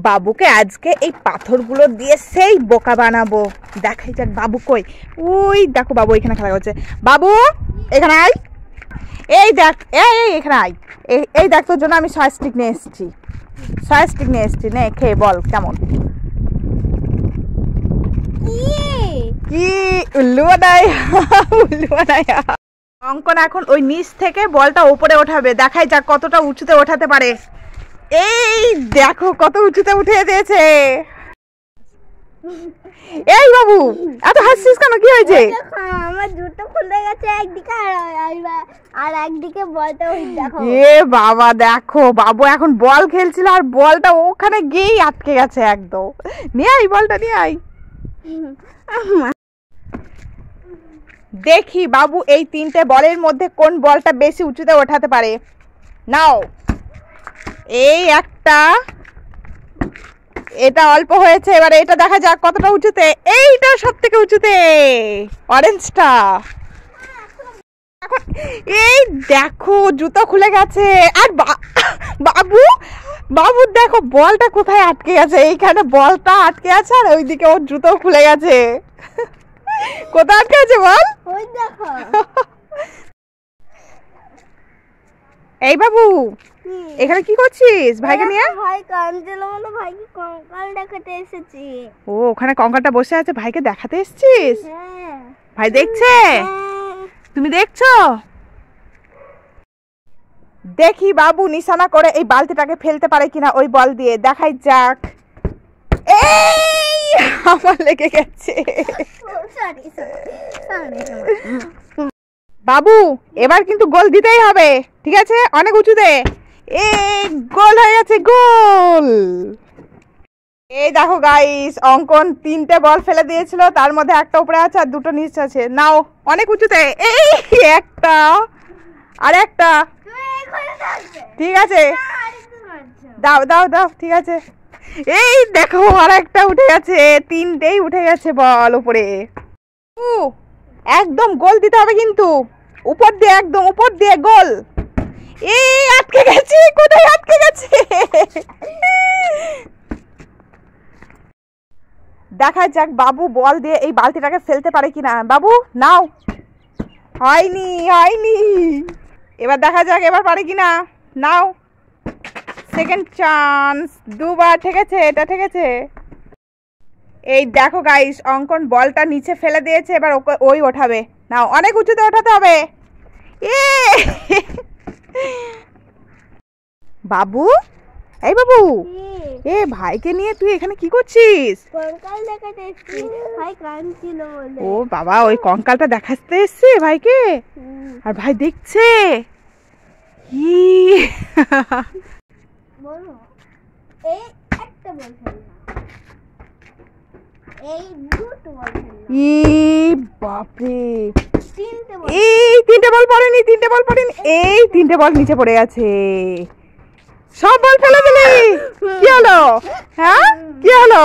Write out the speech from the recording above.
বাবুকে আজকে এই পাথরগুলো দিয়ে সেই বোকা বানাবো। দেখাই যাক বাবু কই। ওই দেখো বাবু এখানে খেলা করছে। বাবু এখানে আয়, এই দেখ, এই এখানে আয়। এই দেখ তোর জন্য আমি সয়া স্টিক নিয়ে এসেছি, সয়া স্টিক নিয়ে এসেছি, নে খেয়ে বল কেমন। কি উল্লু বানাই, উল্লু বানাই। অঙ্কন এখন ওই নিচ থেকে বলটা উপরে ওঠাবে, দেখাই যাক কতটা উঁচুতে ওঠাতে পারে। এই দেখো কত উঁচুতে উঠে দিয়েছে। এই বাবু এত হাসছিস কেন, কি হয়েছে? আমার জুতো খুলে গেছে একদিকে আর একদিকে বলটা ওই দেখো। এ বাবা দেখো, বাবু এখন বল খেলছিল আর বলটা ওখানে গিয়েই আটকে গেছে একদম। নিয়ে আই বলটা, নিয়ে আই। দেখি বাবু এই তিনটে বলের মধ্যে কোন বলটা বেশি উঁচুতে ওঠাতে পারে। নাও, এই একটা, এটা অল্প হয়েছে, এবারে এটা দেখা যাক কতটা উঁচুতে। এইটা সব থেকে উঁচুতে, অরেঞ্জটা। এখন এই দেখো জুতো খুলে গেছে। আর বাবু বাবুর দেখো বলটা কোথায় আটকে গেছে, এইখানে বলটা আটকে আছে আর ওইদিকে ওর জুতো খুলে গেছে। কোথায় আটকে আছে বল? ওই দেখো। এই বাবু এখানে কি করছিস ভাইকে নিয়ে? ভাই কাঞ্জেল বলে ভাইকে কঙ্কাল দেখাতে এসেছি। ও ওখানে কঙ্কালটা বসে আছে, ভাইকে দেখাতে এসেছিস? হ্যাঁ। ভাই দেখছে? তুমি দেখছো? দেখি বাবু নিশানা করে এই বালতিটাকে ফেলতে পারে কিনা ওই বল দিয়ে, দেখাই যাক। এই আমার লেগে গেছে। বাবু এবার কিন্তু গোল দিতেই হবে, ঠিক আছে? অনেক উঁচুতে। এই গোল হয়ে গেছে, গোল। এই দেখো গাইস, অঙ্কন তিনটে বল ফেলে দিয়েছিল, তার মধ্যে একটা উপরে আছে আর দুটো নিচে আছে। নাও, অনেক উঁচুতে। এই একটা আর একটা, ঠিক আছে দাও দাও দাও, ঠিক আছে। এই দেখো আর একটা উঠে গেছে, তিনটেই উঠে গেছে বল উপরে। একদম গোল দিতে হবে কিন্তু, উপর দিয়ে, একদম উপর দিয়ে গোল। এই আটকে গেছে, কোথায় আটকে গেছে? দেখা যাক বাবু বল দিয়ে এই বালতিটাকে ফেলতে পারে কিনা। বাবু নাও, হয়নি হয়নি। এবার দেখা যাক এবার পারে কিনা। নাও, সেকেন্ড চান্স, দুবার ঠেকেছে, এটা ঠেকেছে। এই দেখো গাইস, অঙ্কন বলটা নিচে ফেলে দিয়েছে, এবার ওই ওঠাবে। নাও, অনেক উঁচুতে ওঠাতে হবে। এ বাবু, এই বাবু, এ ভাইকে নিয়ে তুই এখানে কি করছিস? কঙ্কাল দেখাতে এসেছি, ভাই কাঁদছিল বলে। ও বাবা, ওই কঙ্কালটা দেখাতে এসছে ভাইকে, আর ভাই দেখছে। কি বলো, এই একটা বল ফেললাম, এই দুটো বল ফেললাম। ই বাপরে, তিনটে বল। এই তিনটে বল পড়েনি, তিনটে বল পড়েনি, এই তিনটে বল নিচে পড়ে গেছে। সব বল ফেলে দিলি, কি হলো? হ্যাঁ কি হলো?